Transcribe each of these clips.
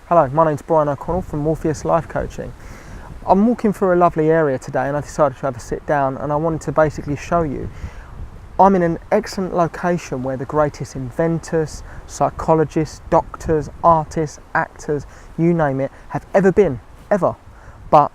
Hello, my name's Brian O'Connell from Morpheus Life Coaching. I'm walking through a lovely area today and I decided to have a sit down, and I wanted to basically show you I'm in an excellent location where the greatest inventors, psychologists, doctors, artists, actors, you name it, have ever been, ever. But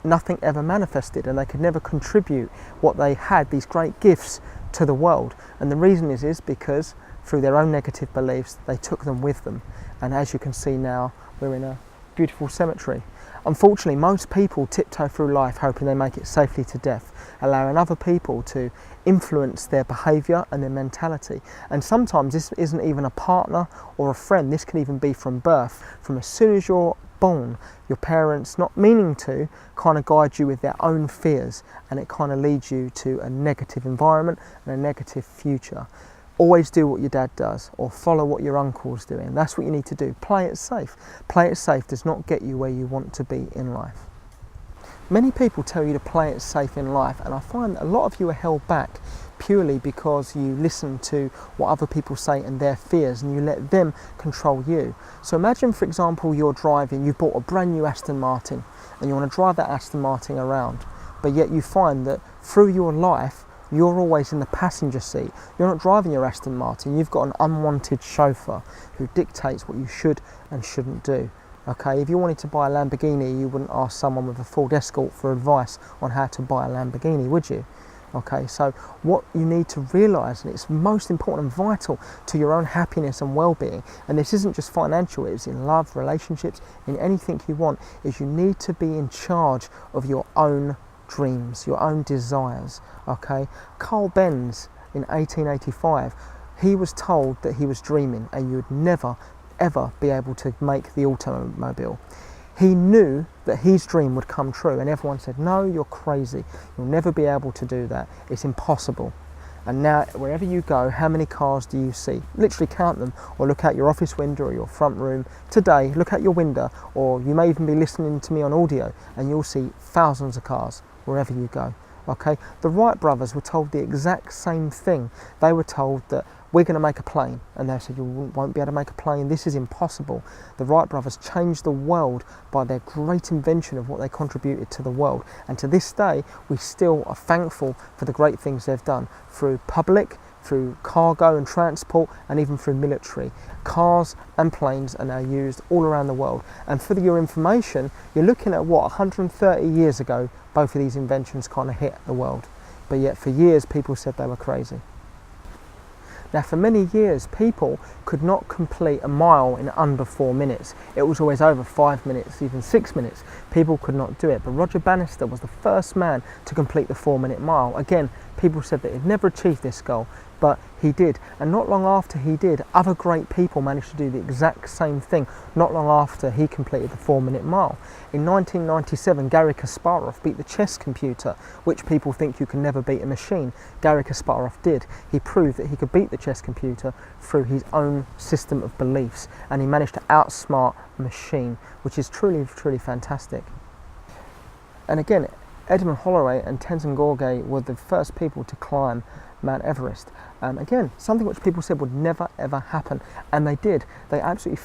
nothing ever manifested, and they could never contribute what they had, these great gifts, to the world. And the reason is because through their own negative beliefs, they took them with them. And as you can see now, we're in a beautiful cemetery. Unfortunately, most people tiptoe through life hoping they make it safely to death, allowing other people to influence their behaviour and their mentality. And sometimes this isn't even a partner or a friend. This can even be from birth. From as soon as you're born, your parents, not meaning to, kind of guide you with their own fears, and it kind of leads you to a negative environment and a negative future. Always do what your dad does, or follow what your uncle's doing. That's what you need to do. Play it safe. Play it safe does not get you where you want to be in life. Many people tell you to play it safe in life, and I find a lot of you are held back purely because you listen to what other people say and their fears, and you let them control you. So imagine, for example, you're driving, you've bought a brand new Aston Martin, and you want to drive that Aston Martin around, but yet you find that through your life, you're always in the passenger seat. You're not driving your Aston Martin. You've got an unwanted chauffeur who dictates what you should and shouldn't do. Okay, if you wanted to buy a Lamborghini, you wouldn't ask someone with a Ford Escort for advice on how to buy a Lamborghini, would you? Okay, so what you need to realise, and it's most important and vital to your own happiness and well-being, and this isn't just financial, it's in love, relationships, in anything you want, is you need to be in charge of your own dreams, your own desires. Okay, Carl Benz in 1885, he was told that he was dreaming and you would never ever be able to make the automobile. He knew that his dream would come true, and everyone said, no, you're crazy, you'll never be able to do that, it's impossible. And now wherever you go, how many cars do you see? Literally count them, or look out your office window or your front room. Today, look out your window, or you may even be listening to me on audio, and you'll see thousands of cars wherever you go. Okay, the Wright brothers were told the exact same thing. They were told that we're going to make a plane, and they said you won't be able to make a plane, this is impossible. The Wright brothers changed the world by their great invention of what they contributed to the world, and to this day we still are thankful for the great things they've done through public, through cargo and transport, and even through military. Cars and planes are now used all around the world. And for your information, you're looking at what, 130 years ago both of these inventions kind of hit the world, but yet for years people said they were crazy. Now, for many years, people could not complete a mile in under 4 minutes. It was always over 5 minutes, even 6 minutes. People could not do it. But Roger Bannister was the first man to complete the 4-minute mile. Again, people said that he'd never achieved this goal, but he did. And not long after he did, other great people managed to do the exact same thing, not long after he completed the 4-minute mile. In 1997, Garry Kasparov beat the chess computer, which people think you can never beat a machine. Garry Kasparov did. He proved that he could beat the chess computer through his own system of beliefs, and he managed to outsmart a machine, which is truly, truly fantastic. And again, Edmund Holloway and Tenzin Norgay were the first people to climb Mount Everest. Again, something which people said would never ever happen, and they did. They absolutely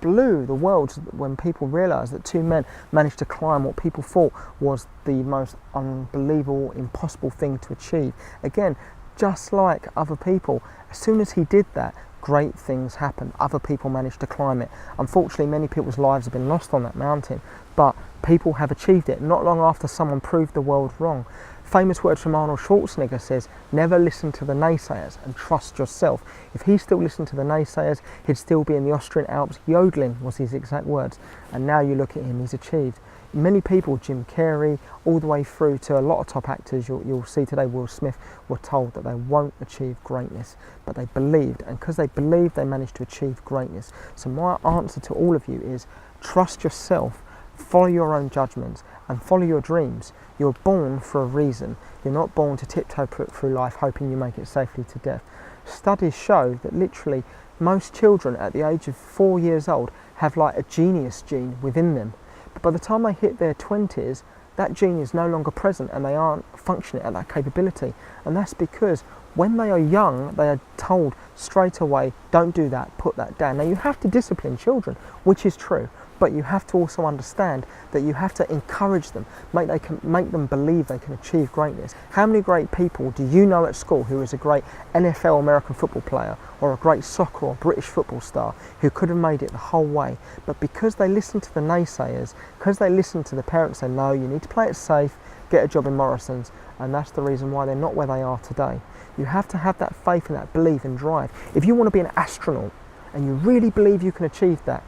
blew the world when people realised that two men managed to climb what people thought was the most unbelievable, impossible thing to achieve. Again, just like other people, as soon as he did that, great things happened. Other people managed to climb it. Unfortunately, many people's lives have been lost on that mountain, but people have achieved it not long after someone proved the world wrong. Famous words from Arnold Schwarzenegger says, never listen to the naysayers and trust yourself. If he still listened to the naysayers, he'd still be in the Austrian Alps yodeling, was his exact words. And now you look at him, he's achieved. Many people, Jim Carrey, all the way through to a lot of top actors you'll see today, Will Smith, were told that they won't achieve greatness, but they believed, and because they believed, they managed to achieve greatness. So my answer to all of you is, trust yourself, follow your own judgments, and follow your dreams. You're born for a reason. You're not born to tiptoe through life hoping you make it safely to death. Studies show that literally most children at the age of 4 years old have like a genius gene within them. But by the time they hit their 20s, that gene is no longer present and they aren't functioning at that capability. And that's because when they are young, they are told straight away, don't do that, put that down. Now you have to discipline children, which is true, But you have to also understand that you have to encourage them, make them believe they can achieve greatness. How many great people do you know at school who is a great NFL American football player or a great soccer or British football star who could have made it the whole way, but because they listen to the naysayers, because they listen to the parents say, no, you need to play it safe, get a job in Morrison's, and that's the reason why they're not where they are today. You have to have that faith and that belief and drive. If you want to be an astronaut and you really believe you can achieve that,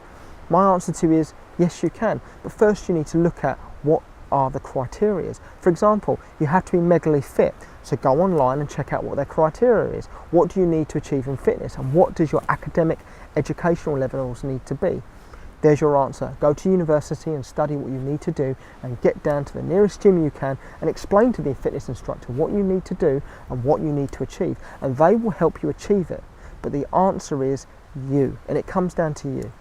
my answer to you is, yes you can, but first you need to look at what are the criteria. For example, you have to be megally fit, so go online and check out what their criteria is. What do you need to achieve in fitness, and what does your academic educational levels need to be? There's your answer. Go to university and study what you need to do and get down to the nearest gym you can and explain to the fitness instructor what you need to do and what you need to achieve, and they will help you achieve it. But the answer is you, and it comes down to you.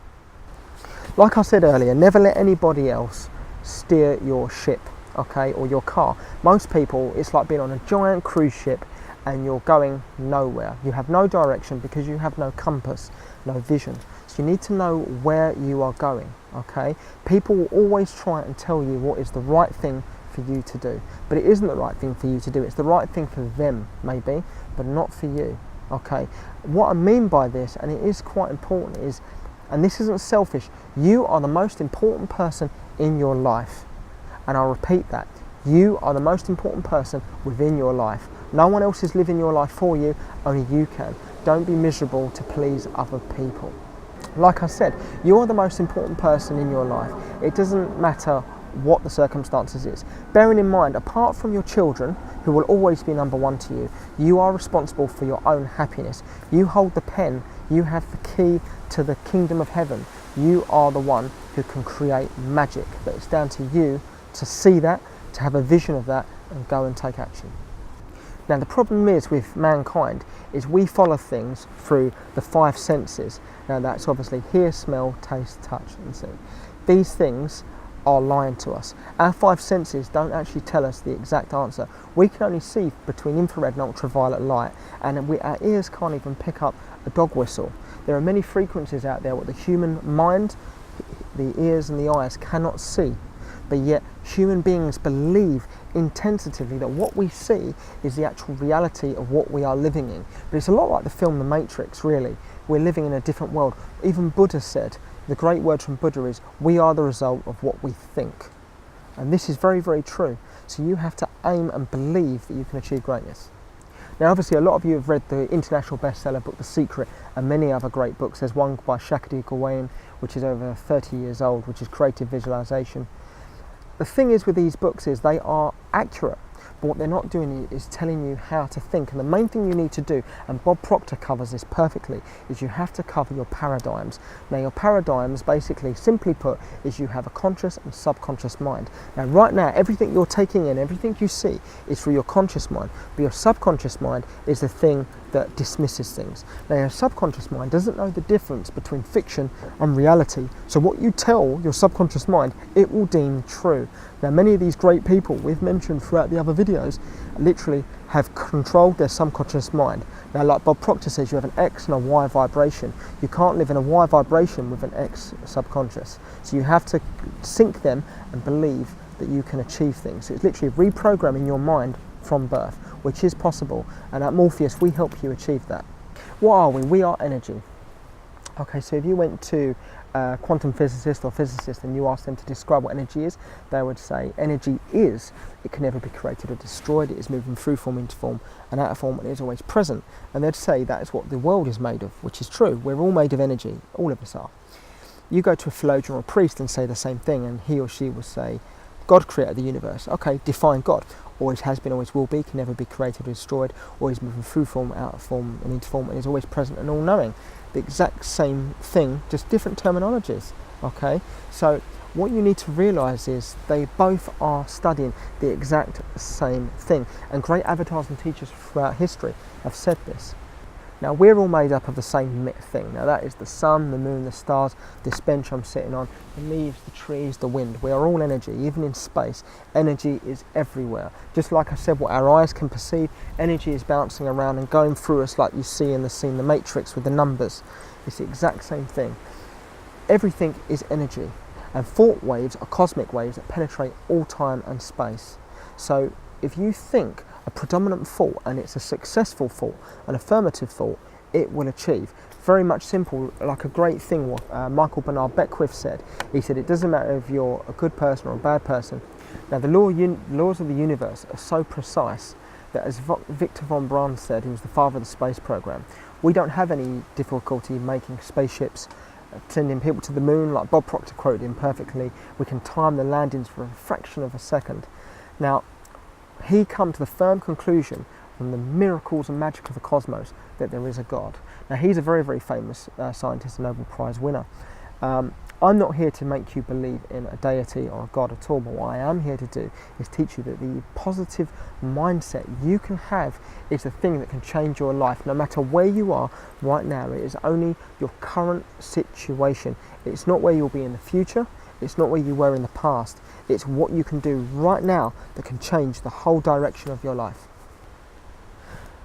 Like I said earlier, never let anybody else steer your ship, okay, or your car. Most people, it's like being on a giant cruise ship and you're going nowhere. You have no direction because you have no compass, no vision. So you need to know where you are going, okay? People will always try and tell you what is the right thing for you to do, but it isn't the right thing for you to do. It's the right thing for them, maybe, but not for you, okay? What I mean by this, and it is quite important, is, and this isn't selfish, you are the most important person in your life. And I'll repeat that. You are the most important person within your life. No one else is living your life for you, only you can. Don't be miserable to please other people. Like I said, you're the most important person in your life. It doesn't matter what the circumstances is. Bearing in mind, apart from your children, who will always be number one to you, you are responsible for your own happiness. You hold the pen, you have the key to the kingdom of heaven. You are the one who can create magic, but it's down to you to see that, to have a vision of that, and go and take action. Now the problem is with mankind is we follow things through the five senses. Now that's obviously hear, smell, taste, touch and see. These things are lying to us. Our five senses don't actually tell us the exact answer. We can only see between infrared and ultraviolet light, and our ears can't even pick up a dog whistle. There are many frequencies out there what the human mind, the ears and the eyes cannot see, but yet human beings believe intensively that what we see is the actual reality of what we are living in. But it's a lot like the film The Matrix, really. We're living in a different world. Even Buddha said, the great word from Buddha is, we are the result of what we think. And this is very, very true. So you have to aim and believe that you can achieve greatness. Now obviously a lot of you have read the international bestseller book The Secret and many other great books. There's one by Shakti Gawain, which is over 30 years old, which is Creative Visualization. The thing is with these books is they are accurate, but what they're not doing is telling you how to think. And the main thing you need to do, and Bob Proctor covers this perfectly, is you have to cover your paradigms. Now your paradigms, basically, simply put, is you have a conscious and subconscious mind. Now right now, everything you're taking in, everything you see is through your conscious mind, but your subconscious mind is the thing that dismisses things. Now your subconscious mind doesn't know the difference between fiction and reality, so what you tell your subconscious mind, it will deem true. Now many of these great people we've mentioned throughout the other videos literally have controlled their subconscious mind. Now like Bob Proctor says, you have an X and a Y vibration. You can't live in a Y vibration with an X subconscious. So you have to sync them and believe that you can achieve things. So it's literally reprogramming your mind from birth, which is possible, and at Morpheus we help you achieve that. What are we? We are energy. Okay, so if you went to a quantum physicist or physicist and you asked them to describe what energy is, they would say energy is, it can never be created or destroyed, it is moving through form into form and out of form, and it is always present. And they'd say that is what the world is made of, which is true. We're all made of energy, all of us are. You go to a theologian or a priest and say the same thing, and he or she will say, God created the universe. Okay, define God. Always has been, always will be, can never be created or destroyed, always moving through form, out of form and into form, and is always present and all-knowing. The exact same thing, just different terminologies, okay? So what you need to realise is they both are studying the exact same thing, and great avatars and teachers throughout history have said this. Now we're all made up of the same thing. Now that is the sun, the moon, the stars, this bench I'm sitting on, the leaves, the trees, the wind. We are all energy, even in space. Energy is everywhere. Just like I said, what our eyes can perceive, energy is bouncing around and going through us like you see in the scene, The Matrix with the numbers. It's the exact same thing. Everything is energy. And thought waves are cosmic waves that penetrate all time and space. So if you think a predominant thought, and it's a successful thought, an affirmative thought, it will achieve. Very much simple, like a great thing what Michael Bernard Beckwith said. He said it doesn't matter if you're a good person or a bad person. Now the laws of the universe are so precise that, as Victor von Braun said, who was the father of the space program, we don't have any difficulty making spaceships, sending people to the moon, like Bob Proctor quoted him perfectly. We can time the landings for a fraction of a second. Now, he come to the firm conclusion from the miracles and magic of the cosmos that there is a God. Now, he's a very, very famous scientist, a Nobel Prize winner. I'm not here to make you believe in a deity or a God at all, but what I am here to do is teach you that the positive mindset you can have is the thing that can change your life. No matter where you are right now, it is only your current situation. It's not where you'll be in the future. It's not where you were in the past. It's what you can do right now that can change the whole direction of your life.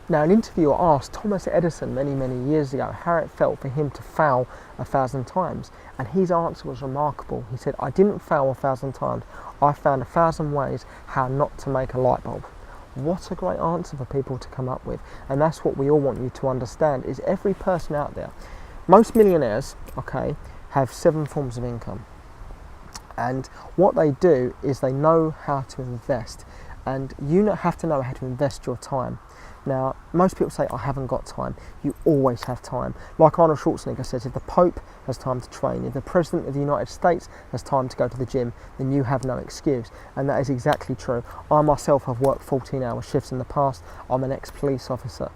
Now, an interviewer asked Thomas Edison many, many years ago how it felt for him to fail 1,000 times. And his answer was remarkable. He said, I didn't fail 1,000 times. I found 1,000 ways how not to make a light bulb. What a great answer for people to come up with. And that's what we all want you to understand, is every person out there, most millionaires, okay, have 7 forms of income. And what they do is they know how to invest. And you have to know how to invest your time. Now, most people say, I haven't got time. You always have time. Like Arnold Schwarzenegger says, if the Pope has time to train, if the President of the United States has time to go to the gym, then you have no excuse. And that is exactly true. I myself have worked 14-hour shifts in the past. I'm an ex-police officer.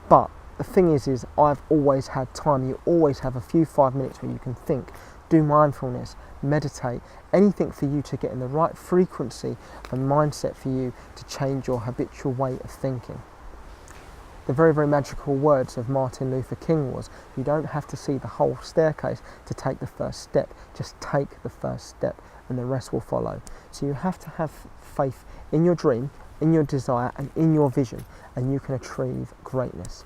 But the thing is I've always had time. You always have a few 5 minutes where you can think, do mindfulness, meditate, anything for you to get in the right frequency and mindset for you to change your habitual way of thinking. The very, very magical words of Martin Luther King was, you don't have to see the whole staircase to take the first step. Just take the first step and the rest will follow. So you have to have faith in your dream, in your desire and in your vision, and you can achieve greatness.